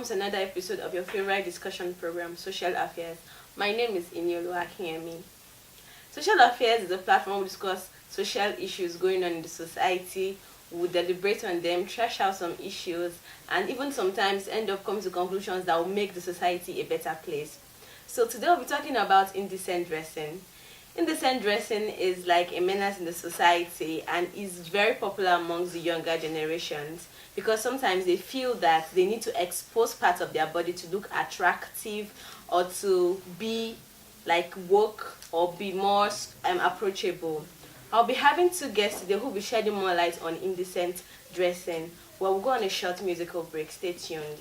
welcome to another episode of your favorite discussion program, Social Affairs. My name is Iniolu Akinyemi. Social Affairs is a platform where we discuss social issues going on in the society. We deliberate on them, trash out some issues, and even sometimes end up coming to conclusions that will make the society a better place. So today we'll be talking about indecent dressing. Indecent dressing is like a menace in the society and is very popular amongst the younger generations because sometimes they feel that they need to expose parts of their body to look attractive or to be like woke or be more approachable. I'll be having two guests today who will be shedding more light on indecent dressing. Well, we'll go on a short musical break. Stay tuned.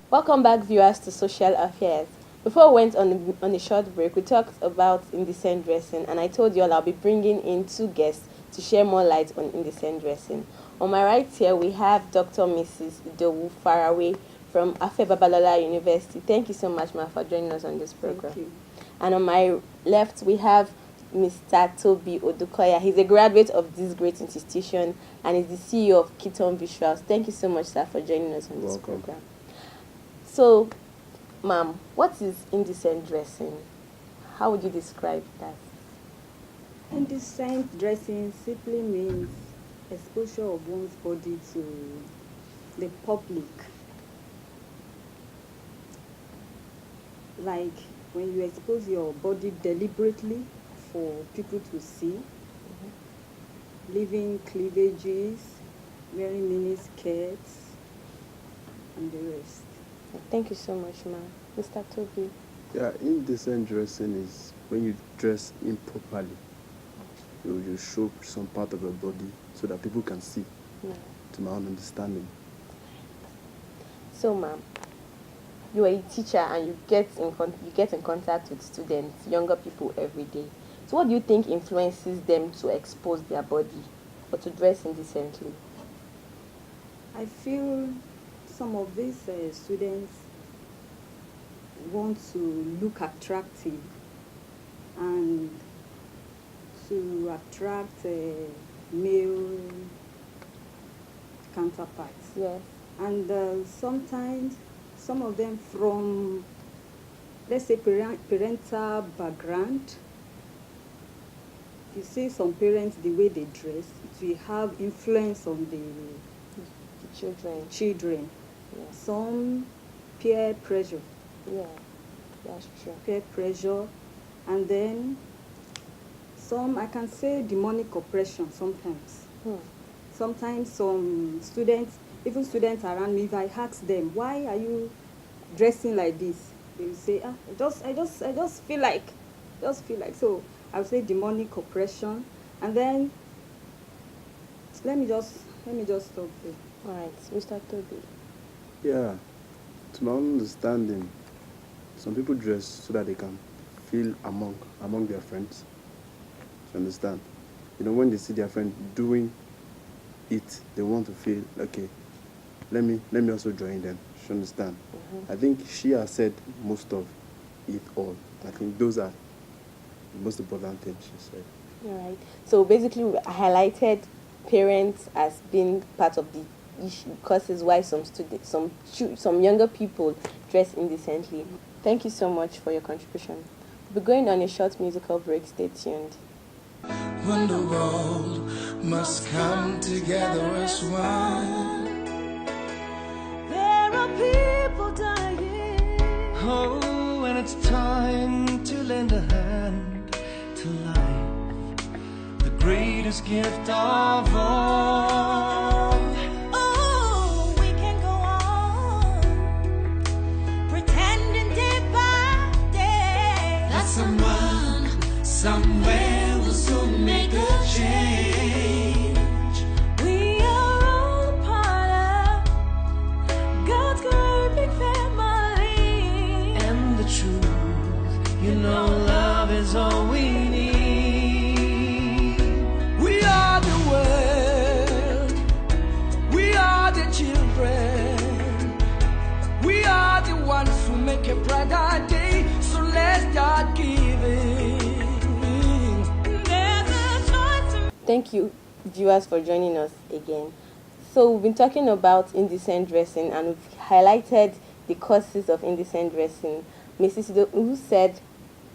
Welcome back, viewers, to Social Affairs. Before we went on a short break, we talked about indecent dressing, and I told you all I'll be bringing in two guests to share more light on indecent dressing. On my right here, we have Dr. Mrs. Idowu Faraway from Afe Babalola University. Thank you so much, ma, for joining us on this program. Thank you. And on my left, we have Mr. Toby Odukoya. He's a graduate of this great institution and is the CEO of Keaton Visuals. Thank you so much, sir, for joining us on this program. So, ma'am, what is indecent dressing? How would you describe that? Indecent dressing simply means exposure of one's body to the public. Like when you expose your body deliberately for people to see, leaving cleavages, wearing mini skirts, and the rest. Thank you so much, ma'am. Mr. Toby. Yeah, indecent dressing is when you dress improperly. You show some part of your body so that people can see, to my own understanding. So, ma'am, you are a teacher and you get in contact with students, younger people every day. So what do you think influences them to expose their body or to dress indecently? I feel some of these students want to look attractive and to attract male counterparts. Yes. And sometimes some of them from, let's say, parental background, you see some parents, the way they dress, it will have influence on the children. Yeah. Some peer pressure. Yeah, that's true. Peer pressure. And then some, I can say, demonic oppression sometimes. Sometimes some students, even students around me, if I ask them, why are you dressing like this? They will say, I just feel like. So I would say demonic oppression. And then let me just stop there. All right, Mr. Toby. Yeah, to my own understanding, some people dress so that they can feel among their friends. You understand? You know, when they see their friend doing it, they want to feel, okay, let me also join them. You understand? I think she has said most of it all. I think those are the most important things she said. All right. So basically, we highlighted parents as being part of the issue, causes why some younger people dress indecently. Thank you so much for your contribution. We're going on a short musical break. Stay tuned. When the world must come together as one, there are people it's time to lend a hand to life, the greatest gift of all. Oh, we can go on pretending day by day That someone, somewhere will soon make a change. we are all part of God's great big family. And the truth, you know, love is all we need. We are the world, we are the children, we are the ones who make a brighter day. So let's start giving. There's a choice to Thank you, viewers, for joining us again. So we've been talking about indecent dressing, and we've highlighted the causes of indecent dressing. Mrs. Who said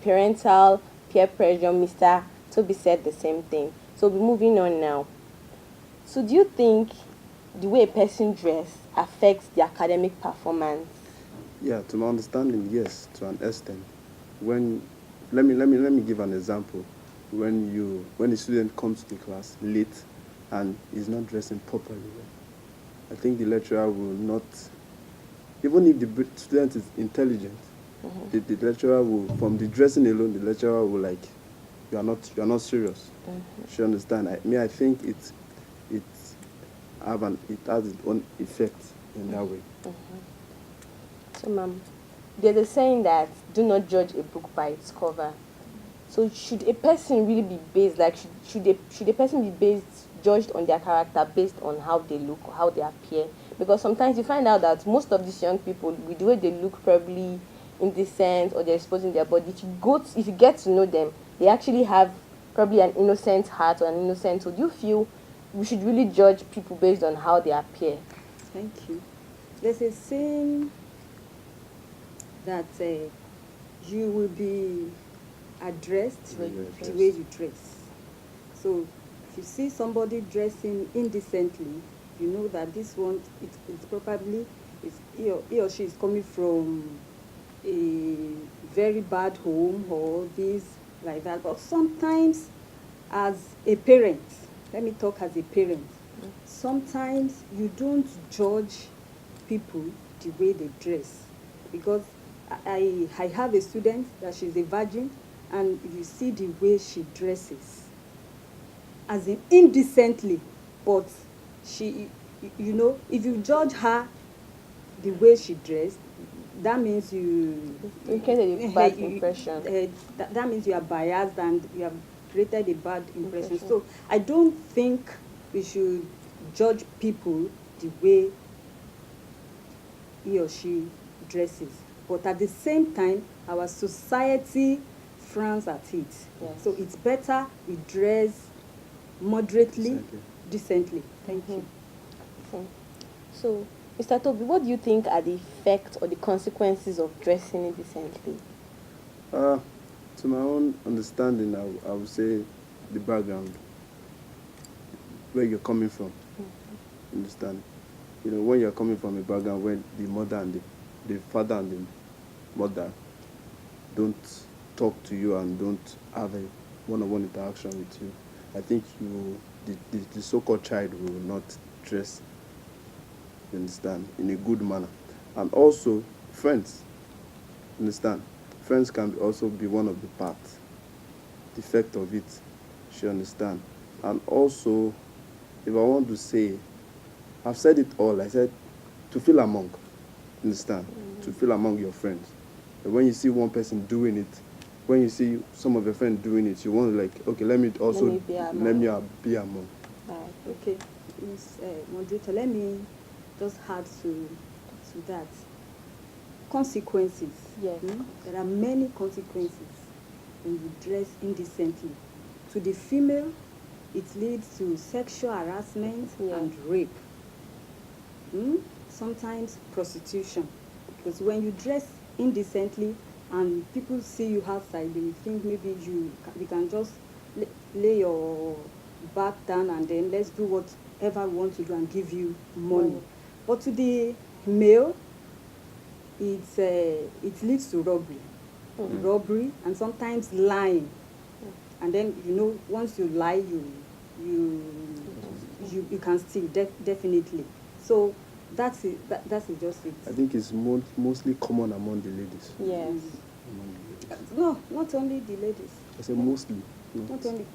parental peer pressure. Mr. Toby said the same thing. So we'll be moving on now. So do you think the way a person dress affects the academic performance? Yeah, to my understanding, yes, to an extent. When let me give an example. When a student comes to class late and is not dressing properly, I think the lecturer will not, even if the student is intelligent, the lecturer will, from the dressing alone, the lecturer will like, you are not serious. She understand. I think it has its own effect in that way. So, ma'am, there's a saying that do not judge a book by its cover. So, should a person really be based, like, should a person be judged on their character based on how they look or how they appear? Because sometimes you find out that most of these young people, with the way they look, probably indecent or they're exposing their body. If you get to know them, they actually have probably an innocent heart or an innocent soul. Do you feel we should really judge people based on how they appear? Thank you. There's a saying that you will be addressed The way you the way you dress. So if you see somebody dressing indecently, you know that this one, it's probably, he or she is coming from a very bad home or this, like that. But sometimes as a parent, let me talk as a parent, sometimes you don't judge people the way they dress, because I have a student that she's a virgin, and you see the way she dresses, as in indecently, but she, you know, if you judge her the way she dressed, that means you create a bad impression. that means you are biased and you have created a bad impression. So I don't think we should judge people the way he or she dresses, but at the same time our society frowns at it. Yes. So it's better we dress moderately, Decently. decently. Thank you. Okay. So, Mr. Toby, what do you think are the effects or the consequences of dressing indecently? To my own understanding, I would say the background, where you're coming from. Understand? You know, when you're coming from a background where the mother and the father and the mother don't talk to you and don't have a one-on-one interaction with you, I think the so-called child will not dress, you understand, in a good manner. And also friends, understand, friends can also be one of the parts, the effect of it, you understand. And also, if I want to say, I've said it all. I said to feel among, understand, to feel among your friends. And when you see one person doing it, when you see some of your friends doing it, you want to like, okay, let me be among. Right. Okay, Ms. Moderator, let me just add to that. Consequences. Yes. There are many consequences when you dress indecently. To the female, it leads to sexual harassment and rape. Sometimes prostitution. Because when you dress indecently and people see you outside, they will think maybe you can just lay your back down and then let's do whatever we want to do and give you money. But to the male, it leads to robbery. robbery, and sometimes lying. And then, once you lie, you can steal, definitely. So that's it. That's just it. I think it's mostly common among the ladies. Yes. Among the ladies. No, not only the ladies. I say mostly. Not only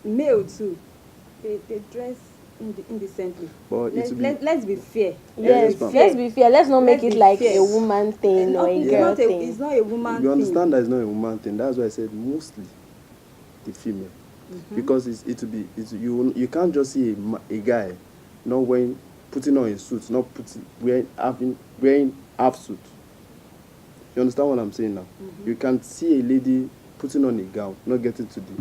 male too. They dress indecently. But Let's be fair. Yes, ma'am. let's be fair. Let's not make Let's it be like fair. a woman thing or a girl thing. It's not a woman thing. You understand that it's not a woman thing. That's why I said mostly the female. Because you can't just see a guy not putting on a suit, wearing half suit. You understand what I'm saying now? You can see a lady putting on a gown, not getting to the.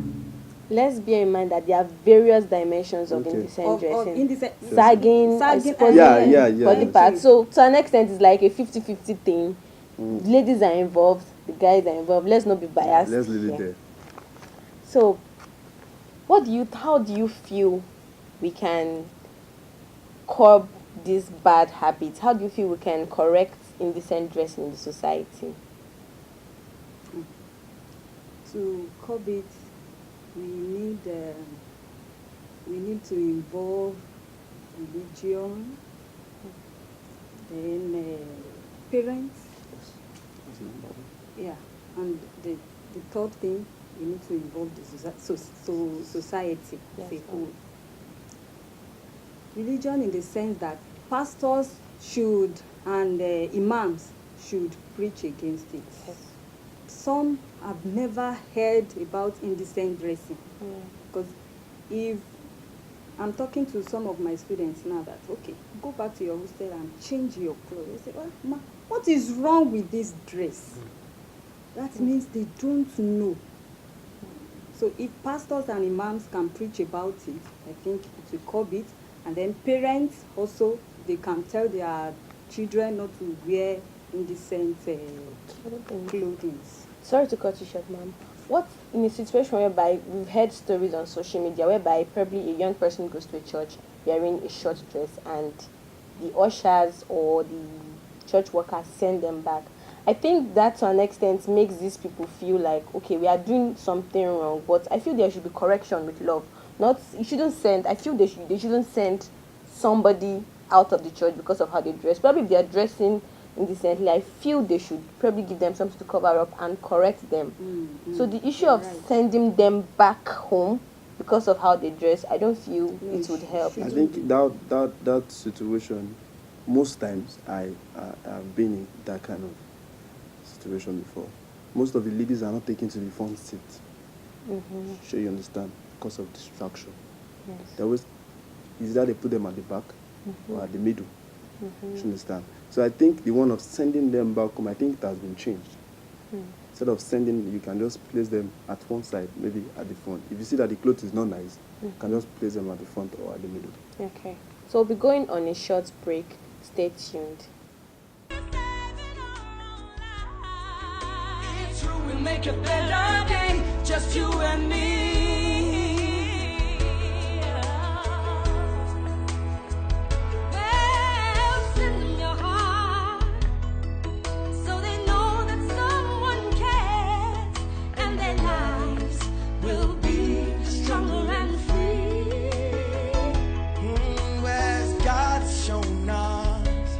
Let's bear in mind that there are various dimensions of Okay. indecent dressing. Indecent, Sagging, exposing Yeah. body parts. So to an extent, it's like a 50-50 thing. The ladies are involved, the guys are involved. Let's not be biased. Let's leave it here. there. So, how do you feel we can curb these bad habits? How do you feel we can correct indecent dressing in the society? To curb it, we need to involve religion, then parents, and the third thing, we need to involve the society as a whole. Religion, in the sense that pastors should and imams should preach against it. Yes. Some have never heard about indecent dressing. Because if I'm talking to some of my students now that, okay, go back to your hostel and change your clothes. They say, well, ma, what is wrong with this dress? That means they don't know. So if pastors and imams can preach about it, I think it will curb it. And then parents also, they can tell their children not to wear indecent clothing. Sorry to cut you short, ma'am. What in a situation whereby we've heard stories on social media whereby probably a young person goes to a church wearing a short dress and the ushers or the church workers send them back. I think that to an extent makes these people feel like, okay, we are doing something wrong, but I feel there should be correction with love. I feel they shouldn't send somebody out of the church because of how they dress. Probably if they are dressing indecently, I feel they should probably give them something to cover up and correct them. So the issue of sending them back home because of how they dress, I don't feel it would help. I think that situation, most times I've been in that kind of situation before. Most of the ladies are not taken to the front seat. Sure, you understand, because of distraction. Yes. There was either they put them at the back or at the middle. You understand? So I think the one of sending them back home, I think it has been changed. Instead of sending, you can just place them at one side, maybe at the front. If you see that the clothes is not nice, you can just place them at the front or at the middle. Okay. So we'll be going on a short break. Stay tuned. True, we'll make a better day, just you and me. Bells in your heart, so they know that someone cares, and their lives will be stronger and free. Where's God shown us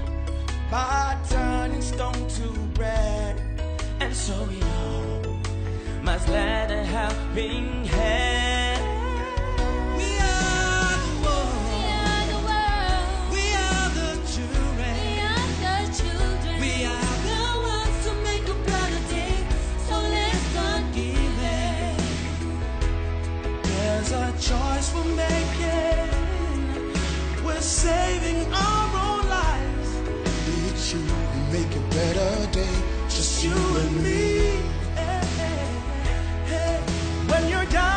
by turning stone to bread? And so we all must lend a helping hand. We are the world. We are the children. We are the ones to make a better day. So let's start giving. There's a choice we're making. We're saving our own lives. It's you who make a better day. Just you and me. Hey, hey, hey. When you're down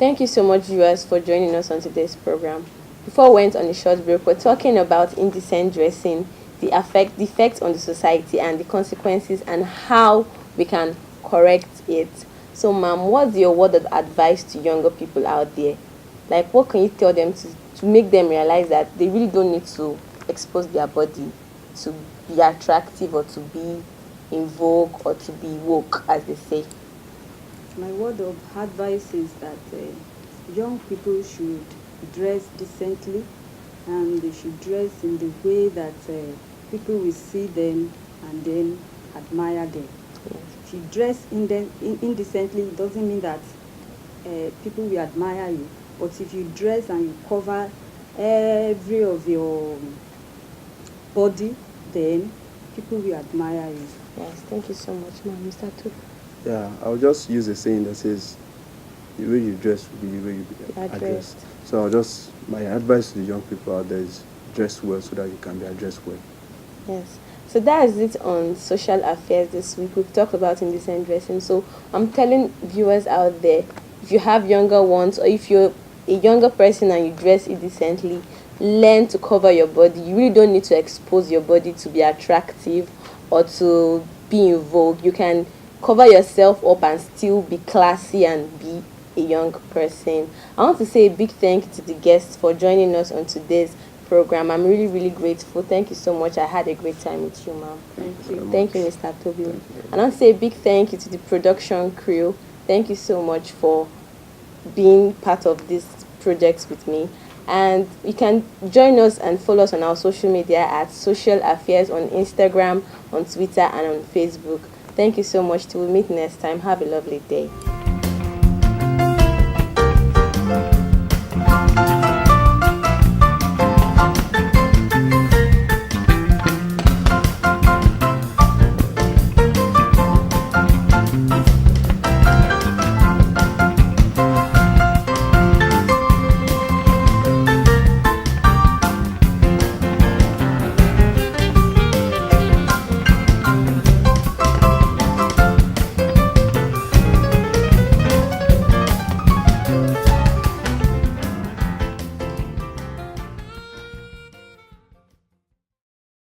Thank you so much, viewers, for joining us on today's program. Before we went on a short break, we're talking about indecent dressing, the effect on the society, and the consequences, and how we can correct it. So, ma'am, what's your word of advice to younger people out there? Like, what can you tell them to make them realize that they really don't need to expose their body to be attractive or to be in vogue or to be woke, as they say? My word of advice is that young people should dress decently, and they should dress in the way that people will see them and then admire them. If you dress indecently, it doesn't mean that people will admire you. But if you dress and you cover every of your body, then people will admire you. Yes, thank you so much, ma'am. Mr. Tup. Yeah, I'll just use a saying that says, the way you dress will be the way you You are are dressed. dressed. So my advice to the young people out there is dress well so that you can be addressed well. Yes. So that is it on social affairs this week. We've talked about indecent dressing. So I'm telling viewers out there, if you have younger ones or if you're a younger person and you dress indecently, learn to cover your body. You really don't need to expose your body to be attractive or to be in vogue. You can cover yourself up and still be classy and be a young person. I want to say a big thank you to the guests for joining us on today's program. I'm really, really grateful. Thank you so much. I had a great time with you, ma'am. Thank you. Thank you, Mr. Toby. And I want to say a big thank you to the production crew. Thank you so much for being part of this project with me. And you can join us and follow us on our social media at Social Affairs on Instagram, on Twitter, and on Facebook. Thank you so much. Till we meet next time. Have a lovely day.